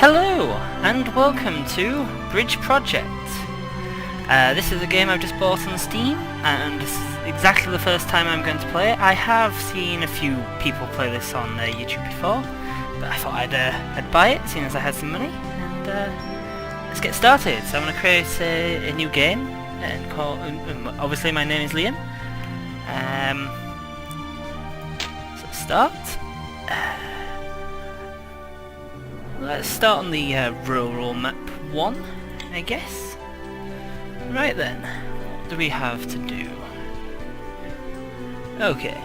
Hello, and welcome to Bridge Project. This is a game I've just bought on Steam, and this is exactly the first time I'm going to play it. I have seen a few people play this on YouTube before, but I thought I'd buy it, seeing as I had some money, and let's get started. So I'm going to create a new game, and obviously my name is Liam. So let's start. Let's start on the rural map 1, I guess. Right then, what do we have to do? Okay.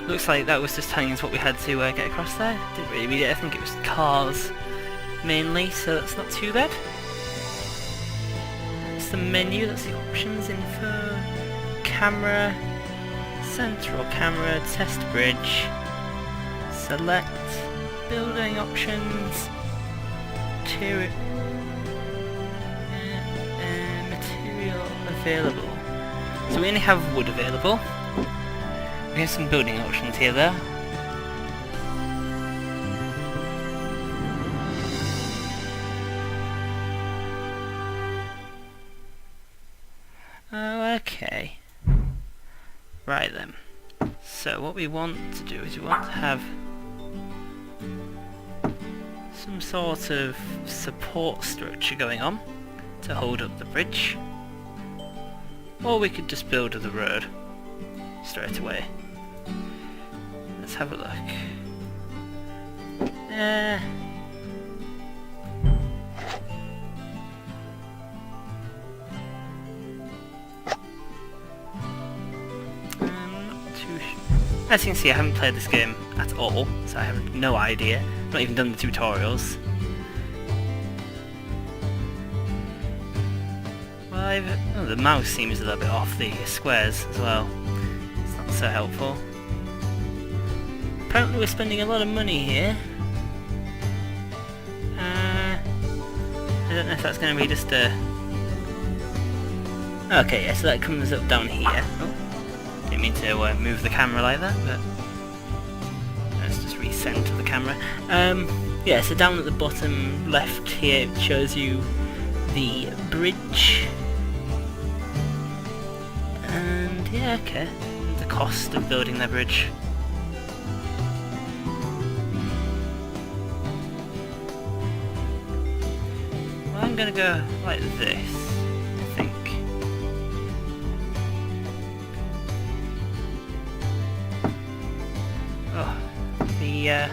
Looks like that was just telling us what we had to get across there. Didn't really read it, I think it was cars mainly, so that's not too bad. That's the menu, that's the options, info, camera, central camera, test bridge, select, building options, material available. So we only have wood available. We have some building options here though. Oh, okay. Right then. So what we want to do is we want to have some sort of support structure going on to hold up the bridge, or we could just build the road straight away. Let's have a look. Not too sure. As you can see, I haven't played this game at all, so I have no idea. Not even done the tutorials. Well, the mouse seems a little bit off the squares as well. It's not so helpful. Apparently we're spending a lot of money here. I don't know if that's going to be just a... Okay, yeah, so that comes up down here. Oh, didn't mean to move the camera like that, but... Let's just recenter the camera. Yeah, so down at the bottom left here it shows you the bridge. And yeah, okay. The cost of building the bridge. Well, I'm gonna go like this, I think. Oh, yeah,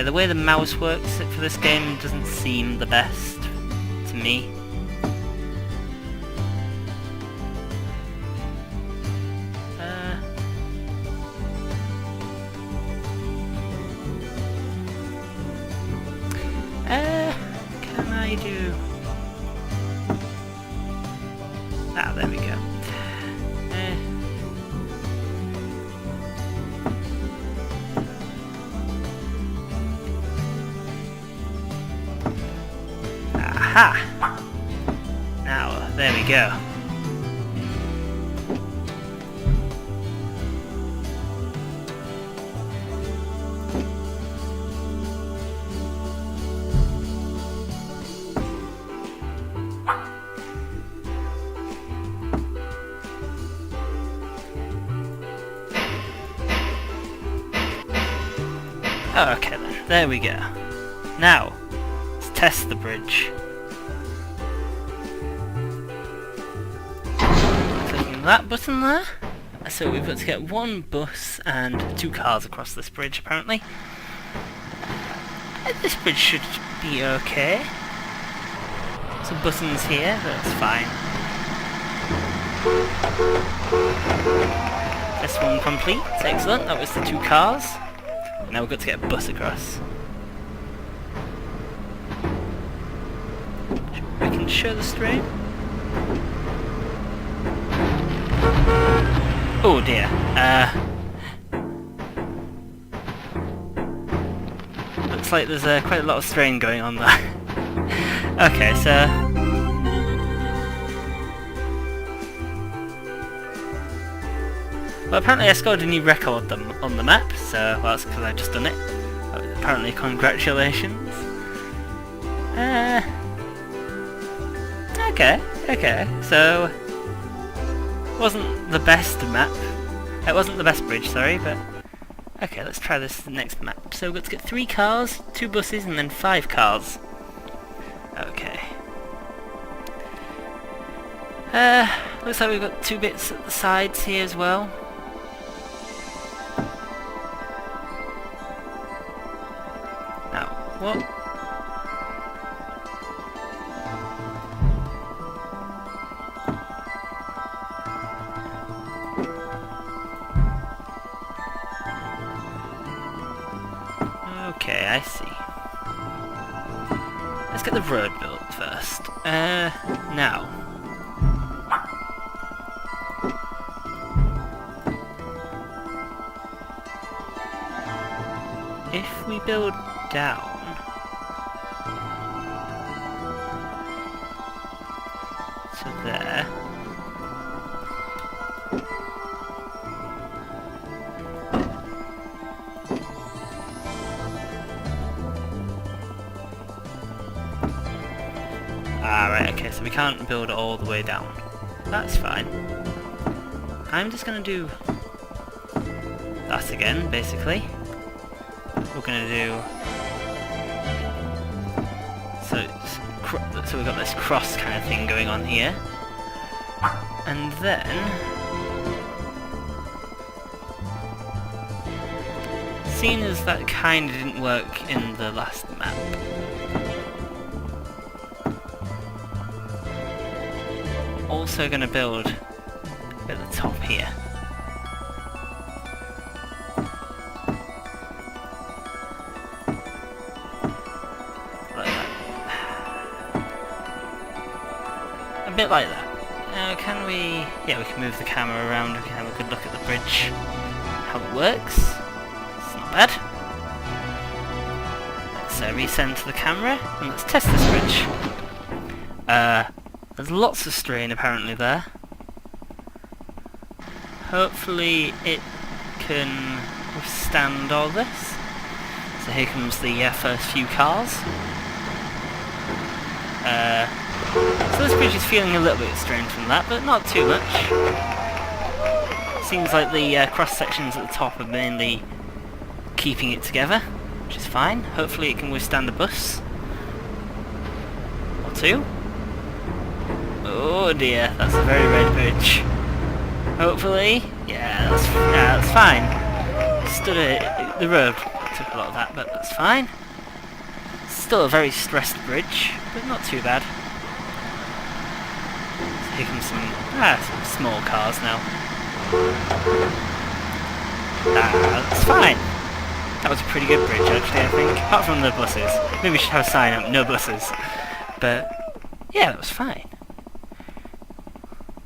the way the mouse works for this game doesn't seem the best to me. Can I do... Ah, there we go. Aha! Now, there we go. Okay then, there we go. Now, let's test the bridge. Clicking that button there. So we've got to get one bus and 2 cars across this bridge apparently. This bridge should be okay. Some buttons here, that's fine. This one complete, excellent, that was the 2 cars. Now we've got to get a bus across. We can show the stream. Oh dear. Looks like there's quite a lot of strain going on there. Okay, so... Well, apparently I scored a new record on the map, so well, that's because I've just done it. Apparently, congratulations. Okay, so wasn't the best map. It wasn't the best bridge, sorry, but okay, let's try this next map. So let's get 3 cars, 2 buses, and then 5 cars. Okay. Looks like we've got 2 bits at the sides here as well. Now, what? Okay, I see. Let's get the road built first. Now. If we build down... to there... Ah, right, okay, so we can't build it all the way down. That's fine. I'm just gonna do that again, basically. We're gonna do... So we've got this cross kind of thing going on here. And then... seeing as that kinda didn't work in the last map, also going to build a bit at the top here. Like that. A bit like that. Now can we... yeah, we can move the camera around, we can have a good look at the bridge, how it works. It's not bad. Let's recenter the camera and let's test this bridge. There's lots of strain apparently there. Hopefully it can withstand all this. So here comes the first few cars. So this bridge is feeling a little bit of strain from that, but not too much. Seems like the cross sections at the top are mainly keeping it together, which is fine. Hopefully it can withstand a bus or 2. Oh dear, that's a very red bridge. Hopefully, yeah, that's fine. The road took a lot of that, but that's fine. Still a very stressed bridge, but not too bad. So here comes some small cars now. That's fine. That was a pretty good bridge actually, I think. Apart from the buses. Maybe we should have a sign up, no buses. But yeah, that was fine.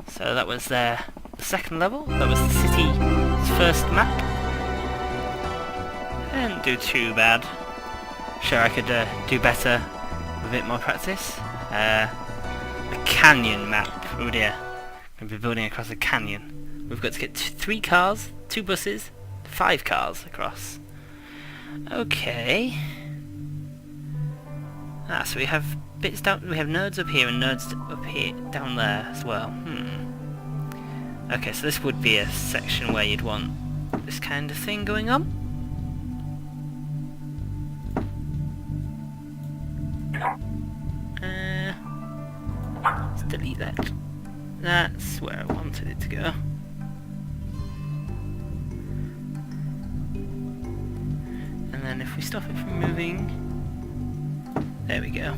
So that was the second level. That was the city's first map. Didn't do too bad. Sure, I could do better with a bit more practice. A canyon map. Oh dear. We'll be building across a canyon. We've got to get 3 cars, 2 buses, 5 cars across. Okay. So we have bits down. We have nodes up here and nodes up here, down there as well. Okay, so this would be a section where you'd want this kind of thing going on. Let's delete that. That's where I wanted it to go. And then if we stop it from moving, there we go.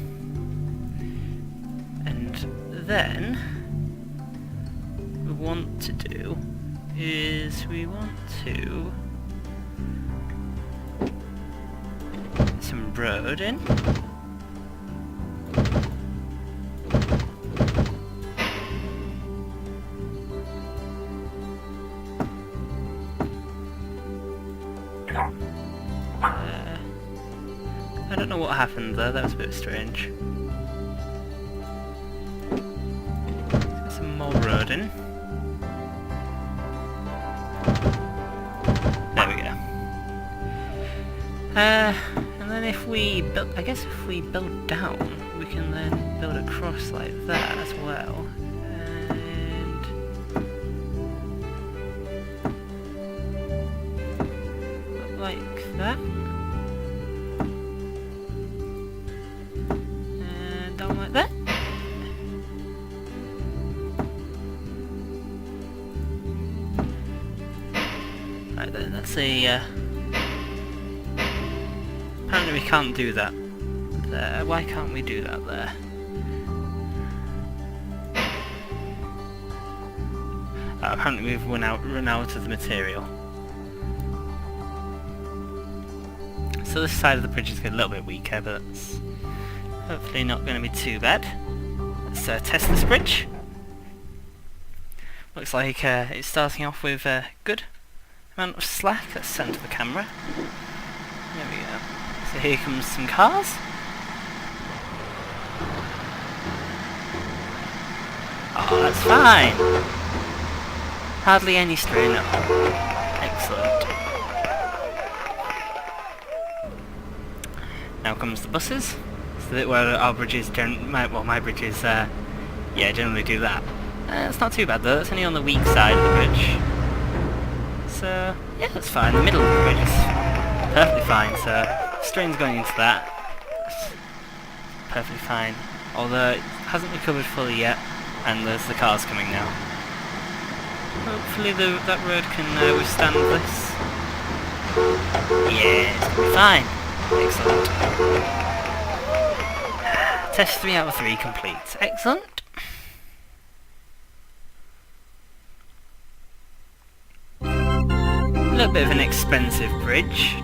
And then what we want to do is we want to get some road in. I don't know what happened there, that was a bit strange. Let's get some more road in. There we go. And then if we build, I guess if we build down, we can then build across like that as well. And like that. And down like that. Right then, let's see. Apparently we can't do that there. Why can't we do that there? Apparently we've run out of the material. So this side of the bridge is getting a little bit weaker, but that's hopefully not going to be too bad. Let's test this bridge. Looks like it's starting off with a good amount of slack. Let's center the camera. There we go. So here comes some cars. Oh, that's fine. Hardly any strain at all. Excellent. Now comes the buses. So that where our bridges, my bridges, yeah, generally do that. It's not too bad though. It's only on the weak side of the bridge. So yeah, that's fine. The middle of the bridge is perfectly fine. So strain's going into that. That's perfectly fine. Although it hasn't recovered fully yet, and there's the cars coming now. Hopefully that road can withstand this. Yeah, it's gonna be fine. Excellent. Test 3 out of 3 complete. Excellent. A little bit of an expensive bridge.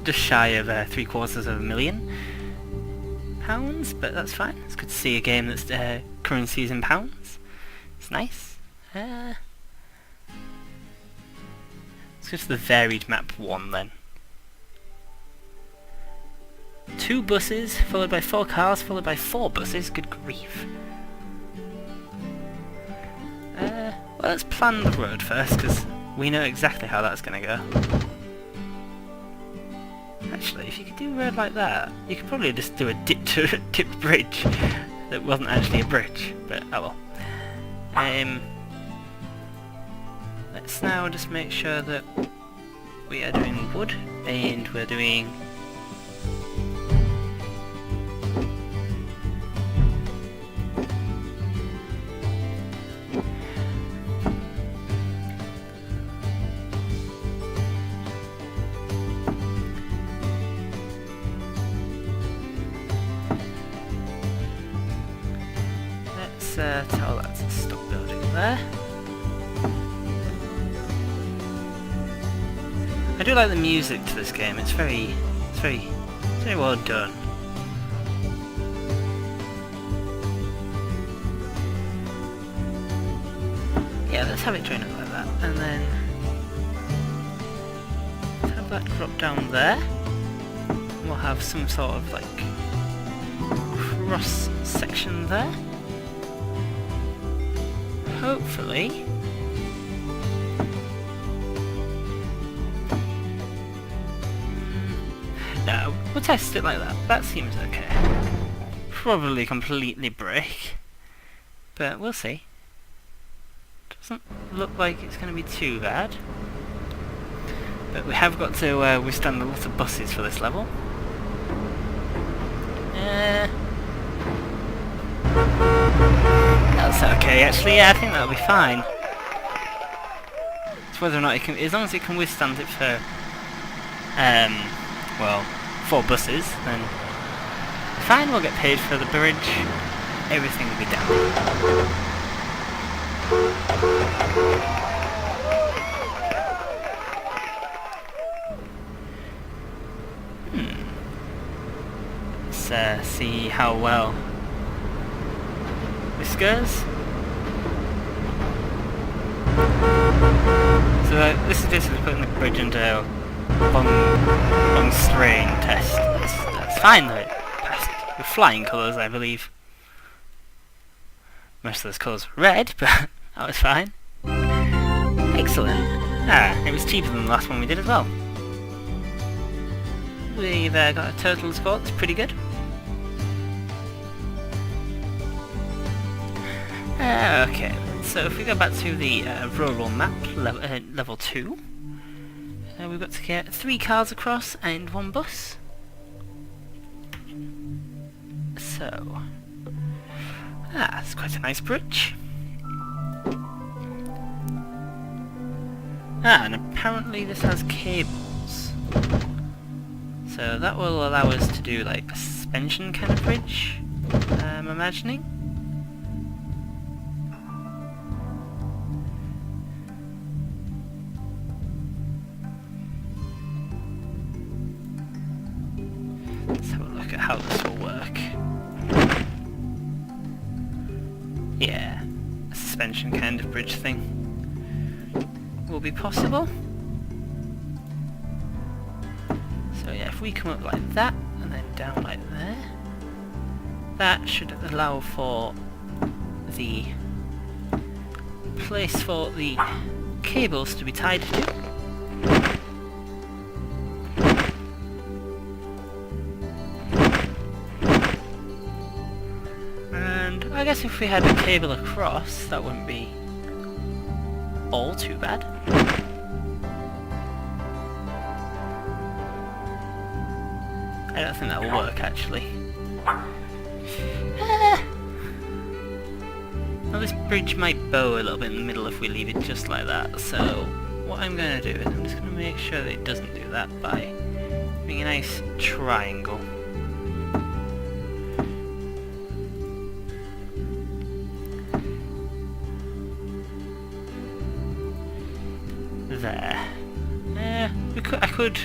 Just shy of £750,000, but that's fine. It's good to see a game that's currency is in pounds. It's nice. Let's go to the varied map 1 then. 2 buses, followed by 4 cars, followed by 4 buses. Good grief. Well, let's plan the road first, because we know exactly how that's going to go. Actually, if you could do a road like that, you could probably just do a dipped bridge that wasn't actually a bridge, but oh well. Let's now just make sure that we are doing wood, and we're doing tell that to stop building there. I do like the music to this game. It's very well done. Yeah, let's have it join up like that, and then let's have that drop down there. We'll have some sort of like cross section there. Hopefully. No, we'll test it like that. That seems okay. Probably completely break, but we'll see. Doesn't look like it's going to be too bad. But we have got to withstand a lot of buses for this level. That's okay, actually. Yeah, I think that'll be fine. It's whether or not it can, as long as it can withstand it for, well, 4 buses, then fine. We'll get paid for the bridge. Everything will be down. Let's see how well this goes. So this is basically putting the bridge into a long strain test. That's fine though. It passed with flying colours, I believe. Most of those colours were red, but that was fine. Excellent. Ah, it was cheaper than the last one we did as well. we've got a total score that's pretty good. Okay, so if we go back to the rural map, level 2, we've got to get 3 cars across and 1 bus. So, that's quite a nice bridge. And apparently this has cables. So that will allow us to do like a suspension kind of bridge, I'm imagining. Let's have a look at how this will work. Yeah, a suspension kind of bridge thing will be possible. So yeah, if we come up like that and then down like there, that should allow for the place for the cables to be tied to. And I guess if we had a cable across, that wouldn't be all too bad. I don't think that will work actually. Well, this bridge might bow a little bit in the middle if we leave it just like that, so what I'm going to do is I'm just going to make sure that it doesn't do that by doing a nice triangle. There. I could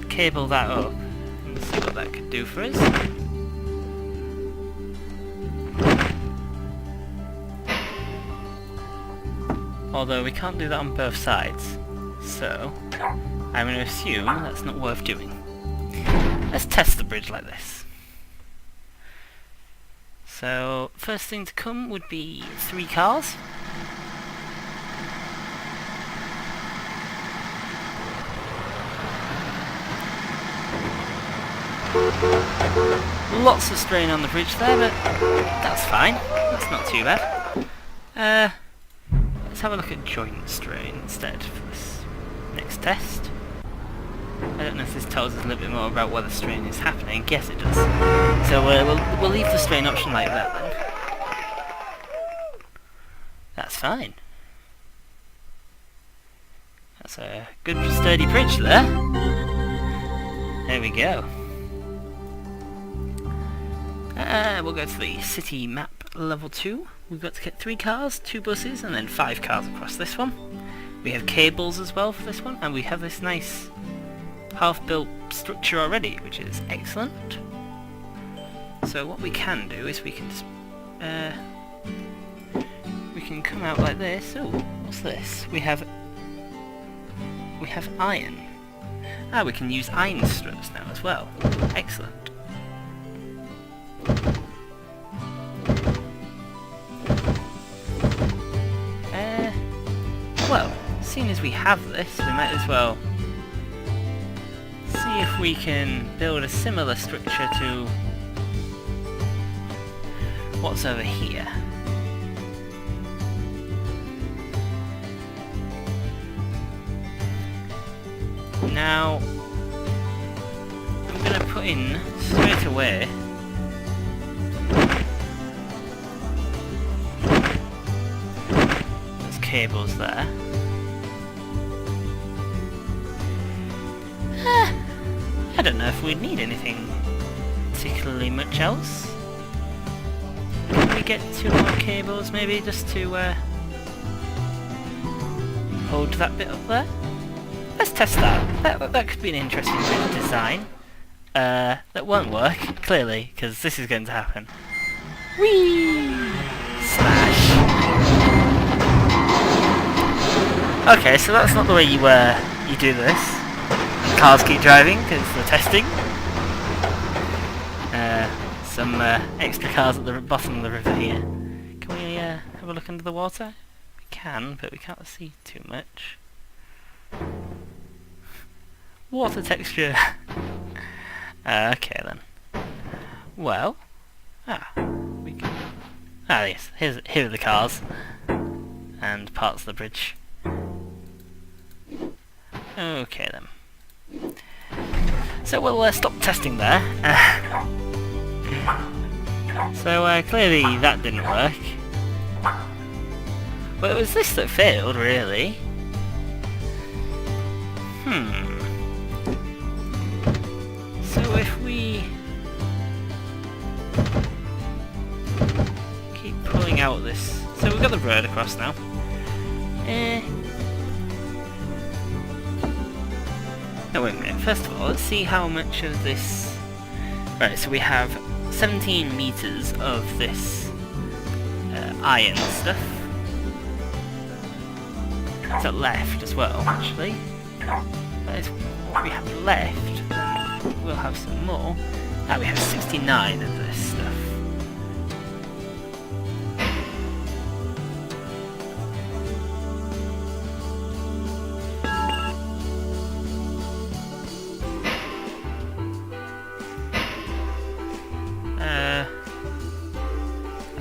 cable that up and see what that could do for us. Although we can't do that on both sides, so I'm going to assume that's not worth doing. Let's test the bridge like this. So first thing to come would be 3 cars. Lots of strain on the bridge there, but that's fine. That's not too bad. Let's have a look at joint strain instead for this next test. I don't know if this tells us a little bit more about whether strain is happening. Yes, it does. So we'll leave the strain option like that then. That's fine. That's a good sturdy bridge there. There we go. We'll go to the city map level 2. We've got to get 3 cars, 2 buses, and then 5 cars across this one. We have cables as well for this one, and we have this nice half-built structure already, which is excellent. So what we can do is we can just, we can come out like this. Oh, what's this? We have iron. Ah, we can use iron struts now as well. Excellent. Well, seeing as we have this, we might as well see if we can build a similar structure to what's over here. Now, I'm going to put in straight away those cables there. I don't know if we'd need anything particularly much else. Can we get 2 more cables maybe just to hold that bit up there? Let's test that. That could be an interesting bit of design. That won't work, clearly, because this is going to happen. Whee! Smash! Okay, so that's not the way you do this. Cars keep driving because they're testing. Some extra cars at the bottom of the river here. Can we have a look under the water? We can, but we can't see too much. Water texture. Okay then. Well, we can. Yes. Here are the cars and parts of the bridge. Okay then. So we'll stop testing there. So clearly that didn't work. Well, it was this that failed, really. So if we keep pulling out this... So we've got the road across now. No, wait a minute. First of all, let's see how much of this... Right, so we have 17 meters of this iron stuff. Is that left as well, actually? That is what we have left. We'll have some more. We have 69 of this stuff.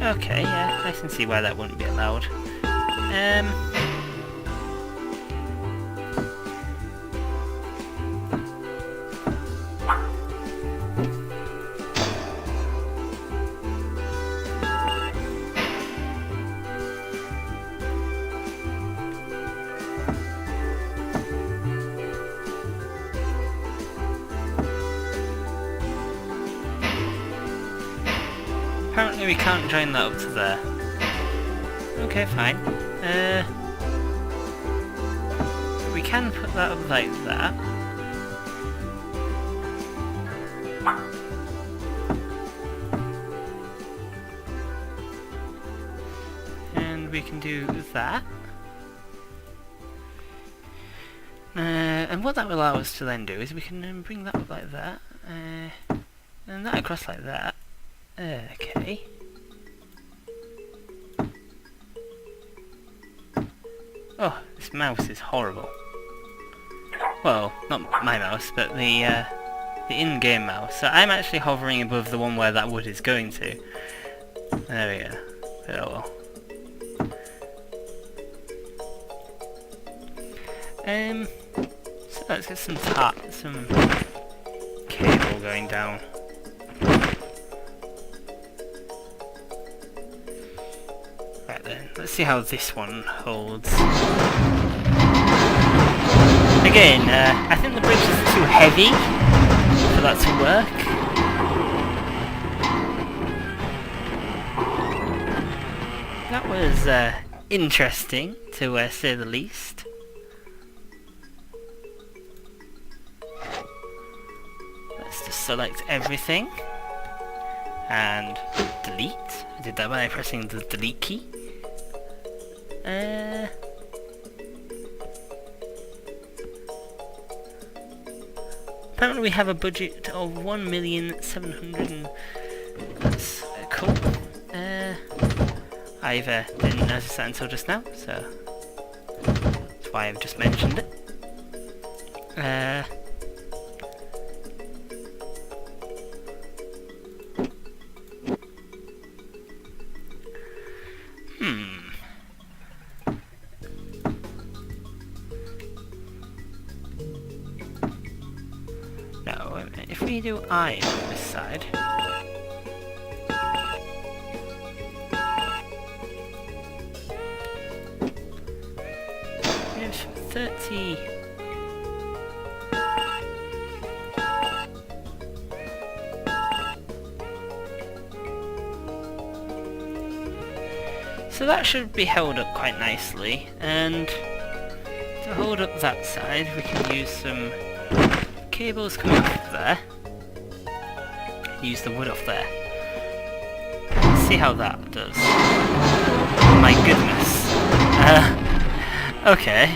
Okay, yeah, I can see why that wouldn't be allowed. Apparently we can't join that up to there. Okay, fine. We can put that up like that. And we can do that. And what that will allow us to then do is we can bring that up like that. And that across like that. Okay. Oh, this mouse is horrible. Well, not my mouse, but the in-game mouse. So I'm actually hovering above the one where that wood is going to. There we go. Oh well. So let's get some cable going down. Right then, let's see how this one holds. Again, I think the bridge is too heavy for that to work. That was interesting, to say the least. Let's just select everything and delete. I did that by pressing the delete key. Apparently we have a budget of 1,700,000. That's cool. I didn't notice that until just now, so that's why I've just mentioned it. No, wait a minute. If we do iron on this side. We have 30. So that should be held up quite nicely, and to hold up that side we can use some cables coming off there. Use the wood off there. Let's see how that does. Oh my goodness. Okay.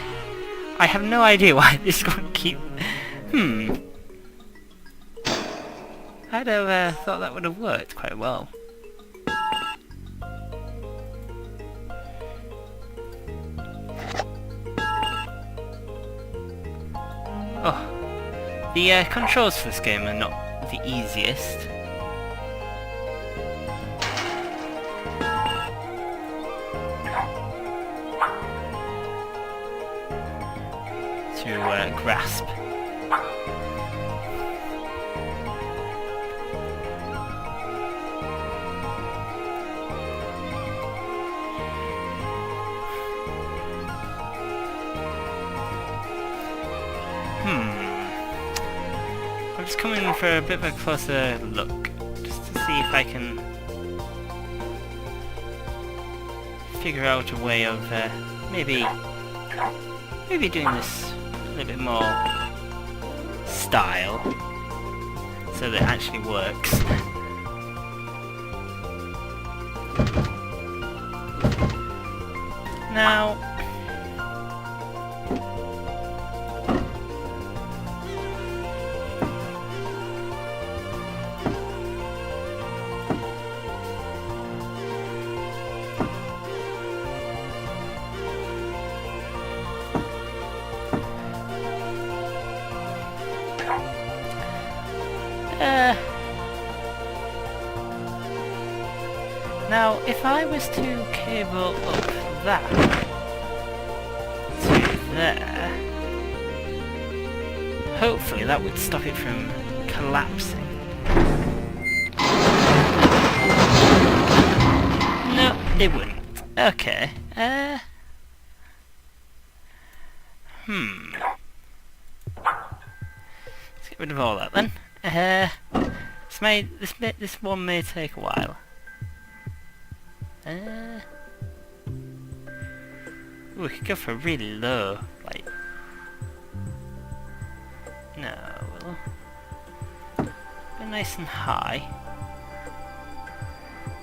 I have no idea why this won't keep... I'd have thought that would have worked quite well. Oh, The controls for this game are not the easiest. To grasp. I'm just coming for a bit of a closer look, just to see if I can figure out a way of maybe doing this a little bit more style, so that it actually works. Now, now, if I was to cable up that to there, hopefully that would stop it from collapsing. No, it wouldn't. Okay. Let's get rid of all that then. This one may take a while. Ooh, we could go for really low, like... No, we'll go nice and high.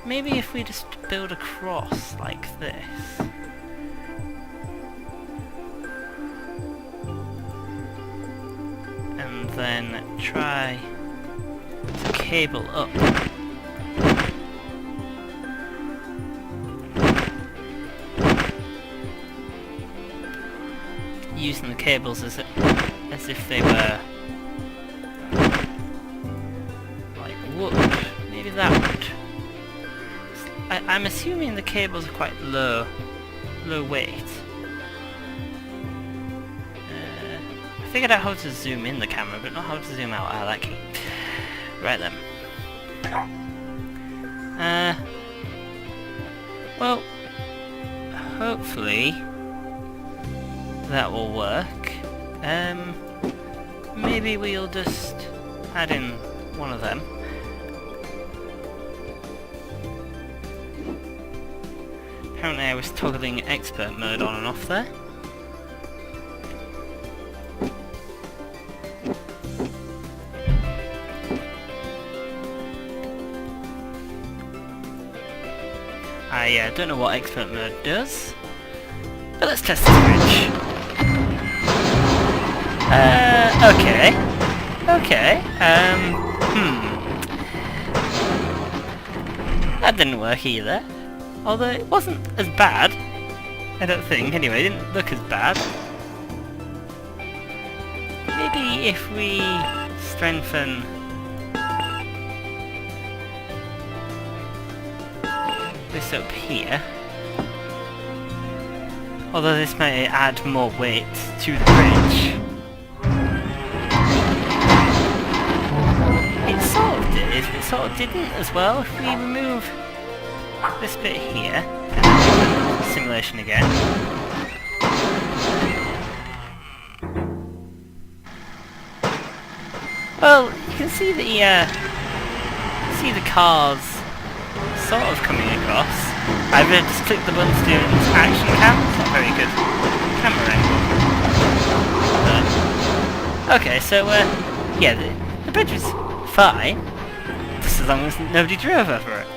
Maybe if we just build a cross like this. And then try to cable up. Using the cables as if they were like wood. Maybe that would. I'm assuming the cables are quite low weight. I figured out how to zoom in the camera, but not how to zoom out. I like it. Right then. Well, hopefully that will work. Maybe we'll just add in one of them. Apparently I was toggling expert mode on and off there. I don't know what expert mode does, but let's test this bridge. Okay. That didn't work either. Although it wasn't as bad, I don't think. Anyway, it didn't look as bad. Maybe if we strengthen this up here. Although this may add more weight to the bridge. It sort of did, but it sort of didn't as well. If we remove this bit here, and simulation again. Well, you can see the cars sort of coming across. I've just clicked the button to do an action cam. It's not very good camera angle. Okay, so yeah, the bridge was fine, just as long as nobody drove over it.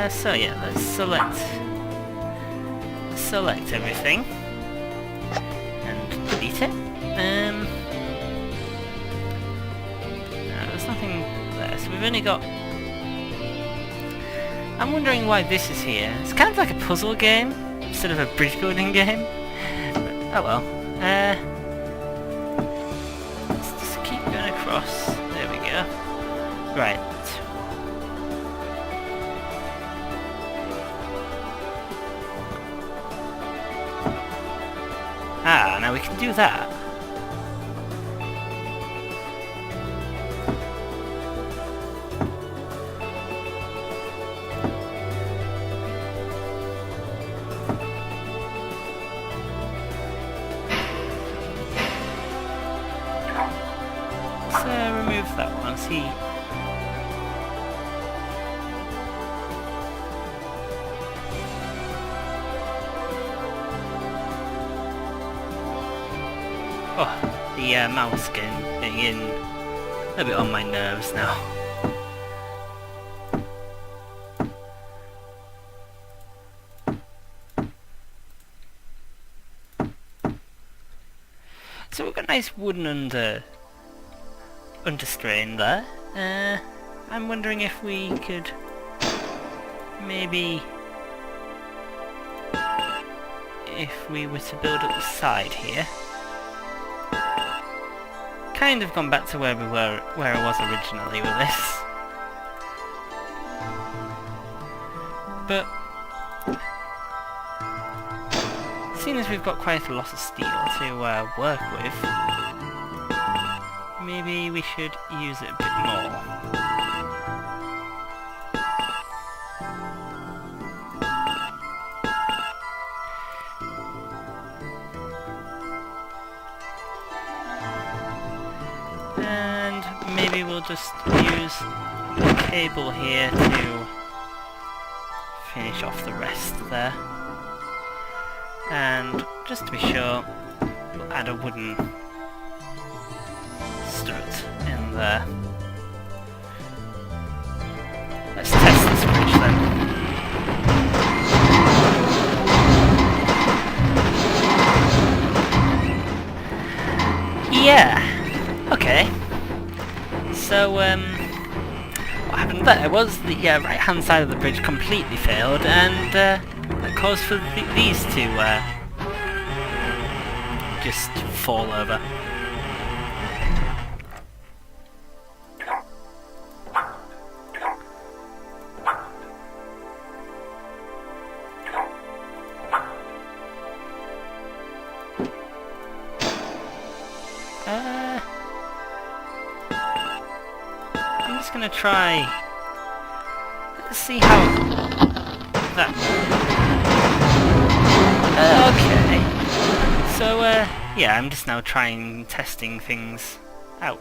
So yeah, let's select everything and delete it. No, there's nothing there, so we've only got... I'm wondering why this is here. It's kind of like a puzzle game instead of a bridge building game. But, oh well. Let's just keep going across. There we go. Right. Ah, now we can do that. Let's remove that one. See. Oh, the mouse getting a bit on my nerves now. So we've got a nice wooden understrain there. I'm wondering if we could maybe, if we were to build up the side here. Kind of gone back to where I was originally with this. But seeing as we've got quite a lot of steel to work with, maybe we should use it a bit more. And maybe we'll just use the cable here to finish off the rest there. And just to be sure, we'll add a wooden strut in there. Let's test this bridge then. Yeah. Okay. So what happened there was the right hand side of the bridge completely failed, and that caused for these two just fall over. I'm just gonna try. Let's see how that. Okay. So yeah, I'm just now testing things out.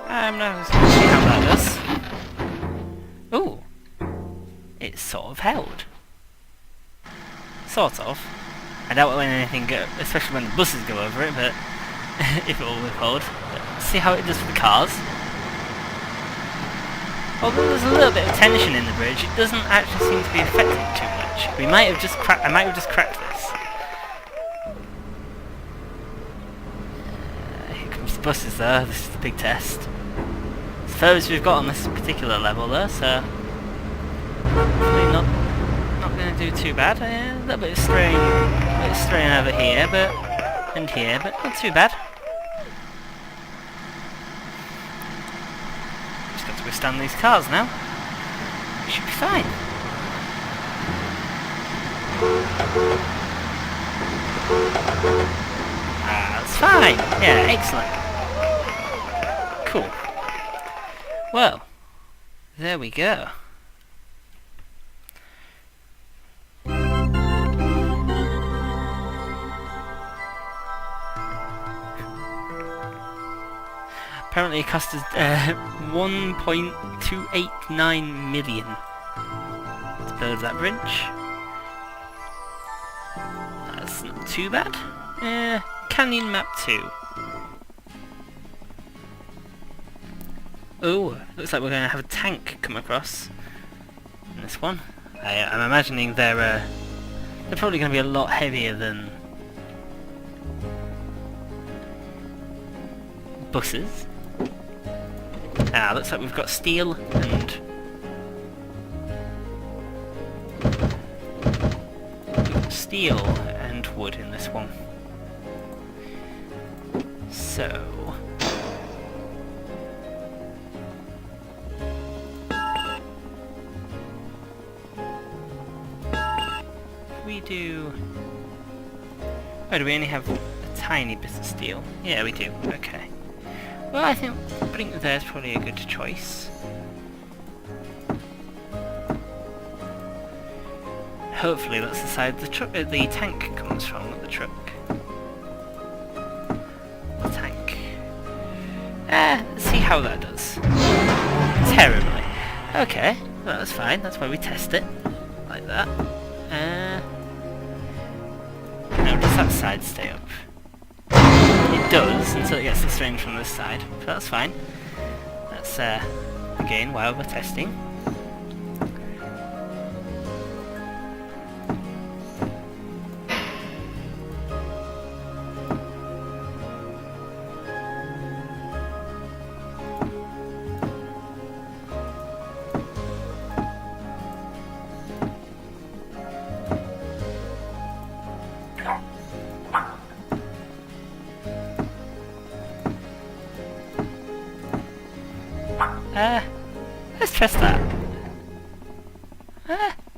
I'm now just going to see how that does. Ooh! It's sort of held. Sort of. I doubt when anything especially when the buses go over it, but if it will hold. See how it does for the cars. Although there's a little bit of tension in the bridge, it doesn't actually seem to be affecting too much. I might have just cracked this. Here comes the buses there, this is the big test. It's the furthest we've got on this particular level there, so hopefully not going to do too bad. A little bit of strain over here, and here, but not too bad. Just got to withstand these cars now. We should be fine. That's fine. Yeah, excellent. Cool. Well, there we go. Apparently it cost us 1.289 million to build that bridge. That's not too bad. Canyon Map 2. Oh, looks like we're going to have a tank come across in this one. I'm imagining they're probably going to be a lot heavier than buses. Looks like we've got steel and wood in this one. So we do... Oh, do we only have a tiny bit of steel? Yeah, we do. Okay. Well, I think putting it there is probably a good choice. Hopefully that's the side the tank comes from, not the truck. The tank. Let's see how that does. Terribly. Okay, well, that's fine. That's why we test it. Like that. Now, does that side stay up? It does, until it gets the strain from this side. But that's fine. That's, again, while we're testing. Let's test that.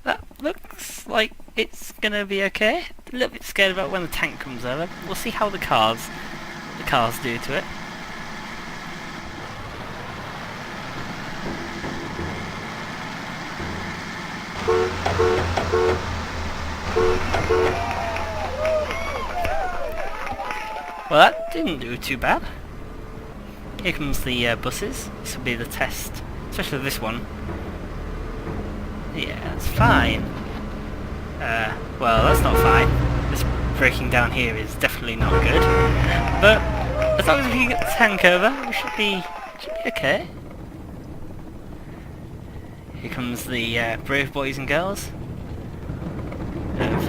That looks like it's gonna be okay. A little bit scared about when the tank comes over. We'll see how the cars do to it. Well, that didn't do too bad. Here comes the buses. This will be the test, especially this one. Yeah, that's fine. Well, that's not fine. This breaking down here is definitely not good. But as long as we can get the tank over, we should be okay. Here comes the brave boys and girls of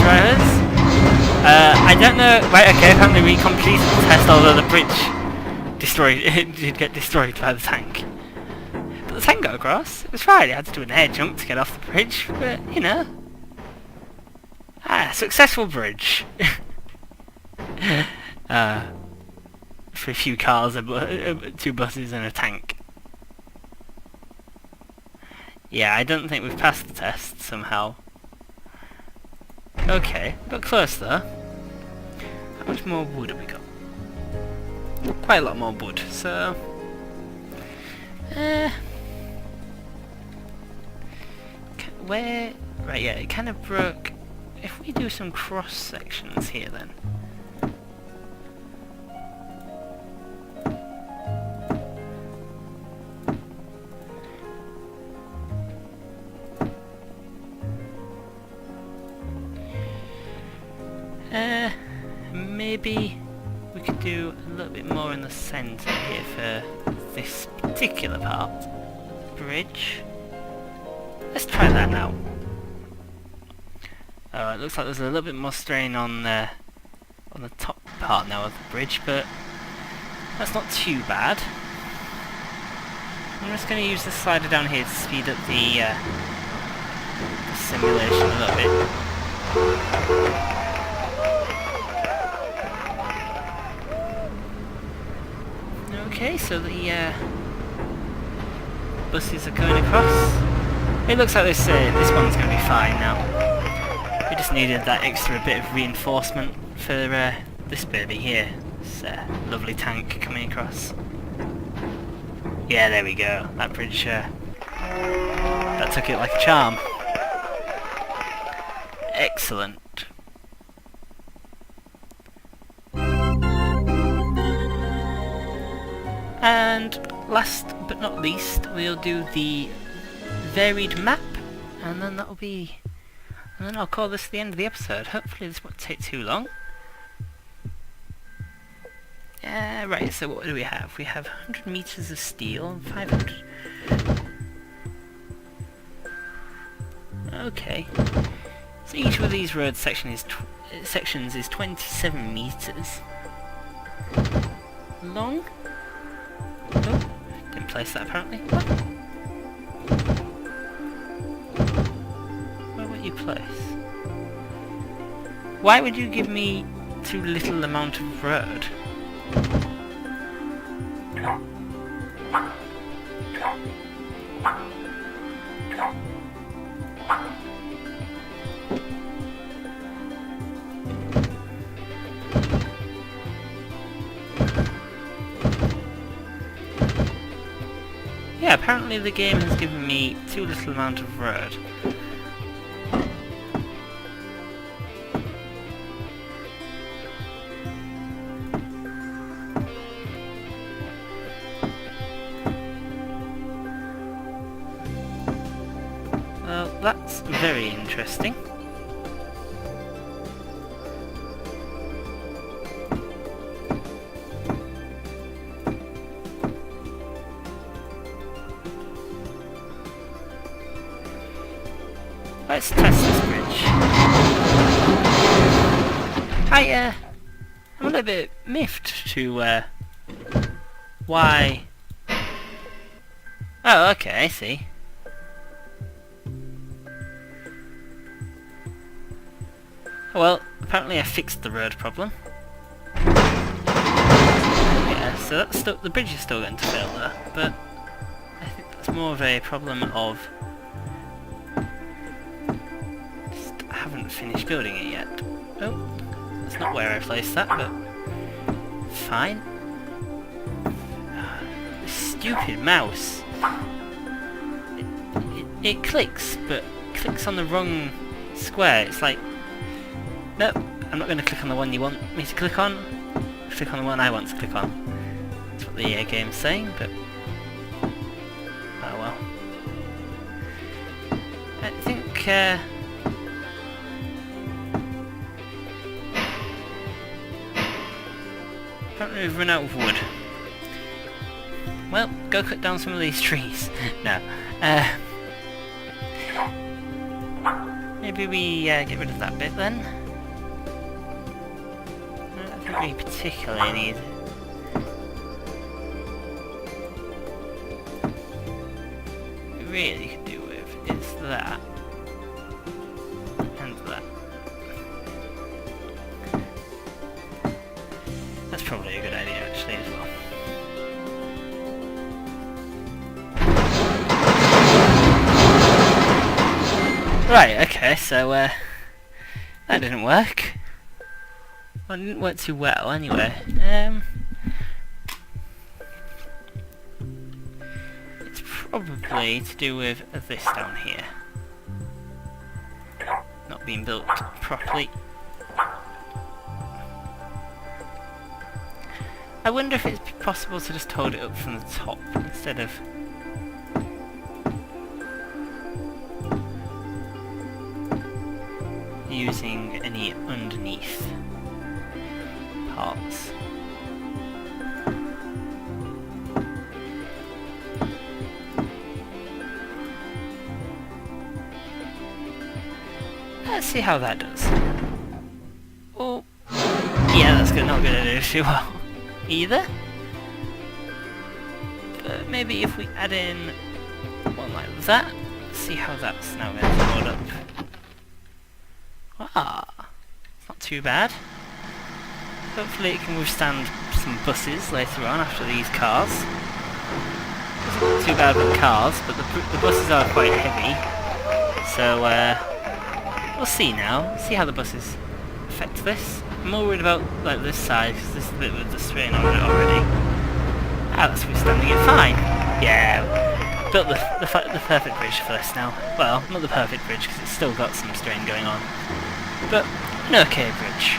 drivers. I don't know. Right, okay, apparently we completed the test, although the bridge did get destroyed by the tank. But the tank got across. It was fine. It had to do an air jump to get off the bridge, but you know. Successful bridge. For a few cars, two buses and a tank. Yeah, I don't think we've passed the test somehow. Okay, got close though. How much more wood have we got? Quite a lot more wood, so... where... Right, yeah, it kind of broke... If we do some cross sections here then... maybe we could do a little bit more in the centre here for this particular part of the bridge. Let's try that now. Oh, it looks like there's a little bit more strain on the top part now of the bridge, but that's not too bad. I'm just going to use the slider down here to speed up the simulation a little bit. Okay, so the buses are going across. It looks like this one's going to be fine now. We just needed that extra bit of reinforcement for this baby here. This lovely tank coming across. Yeah, there we go. That bridge, that took it like a charm. Excellent. And last but not least, we'll do the varied map, and then that'll be... And then I'll call this the end of the episode. Hopefully this won't take too long. Right, so what do we have? We have 100 meters of steel and 500... Okay. So each of these road sections is 27 meters long. Oh, didn't place that apparently. What? Where would you place? Why would you give me too little amount of road? Yeah, apparently the game has given me too little amount of road. Well, that's very interesting. Let's test this bridge. I'm a little bit miffed to, why... Oh, okay, I see. Well, apparently I fixed the road problem. Yeah, so that's still, the bridge is still going to fail there, but I think that's more of a problem of just haven't finished building it yet. Oh, that's not where I placed that, but fine. This stupid mouse. It clicks, but clicks on the wrong square. It's like, nope, I'm not going to click on the one you want me to click on. Click on the one I want to click on. That's what the game's saying, but oh well. I think apparently we've run out of wood. Well, go cut down some of these trees. No. Maybe we get rid of that bit then. I don't think we particularly need. What we really could do with is that and that. That's probably a good idea actually as well. Right, okay, so that didn't work. Well, it didn't work too well anyway. It's probably to do with this down here. Not being built properly. I wonder if it's possible to just hold it up from the top instead of using any underneath parts. Let's see how that does. Oh, yeah, that's not going to do too well either. But maybe if we add in one like that, see how that's now going to load up. Ah, it's not too bad. Hopefully it can withstand some buses later on after these cars. It's not too bad with cars, but the buses are quite heavy. So we'll see now. See how the buses affect this. I'm more worried about like this side because this is a bit with the strain on it already. Ah, that's withstanding it fine. Yeah, built the perfect bridge for this now. Well, not the perfect bridge because it's still got some strain going on. But an okay bridge.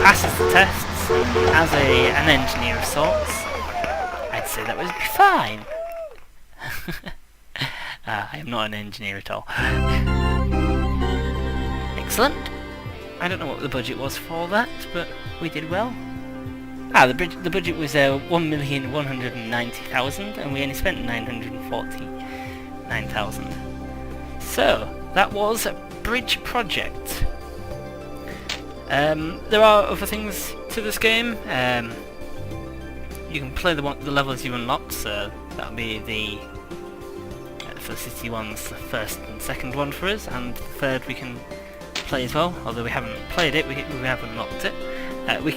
Passes the tests, and as an engineer of sorts, I'd say that would be fine. I am not an engineer at all. Excellent. I don't know what the budget was for that, but we did well. The budget was 1,190,000, and we only spent 949,000. So that was Bridge Project. There are other things to this game. You can play the levels you unlocked, so that'll be the for the city one's the first and second one for us, and the third we can play as well. Although we haven't played it, we have unlocked it. You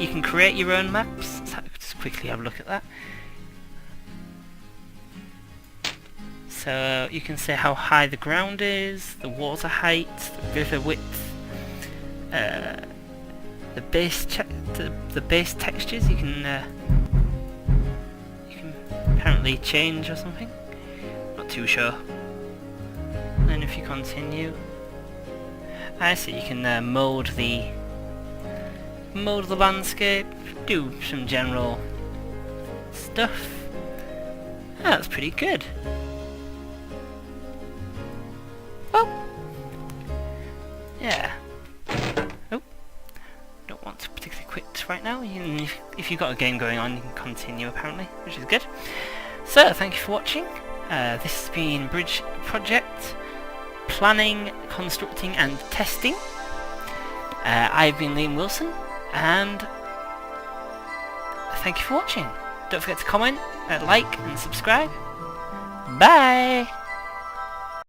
can create your own maps. Let's just quickly have a look at that. So you can say how high the ground is, the water height, the river width, the base textures. You can apparently change or something. Not too sure. And then if you continue, I see you can mold the landscape, do some general stuff. That's pretty good. Well, yeah. Oh, don't want to particularly quit right now. If you've got a game going on, you can continue apparently, which is good. So, thank you for watching. This has been Bridge Project, planning, constructing and testing. I've been Liam Wilson, and thank you for watching. Don't forget to comment, like and subscribe. Bye!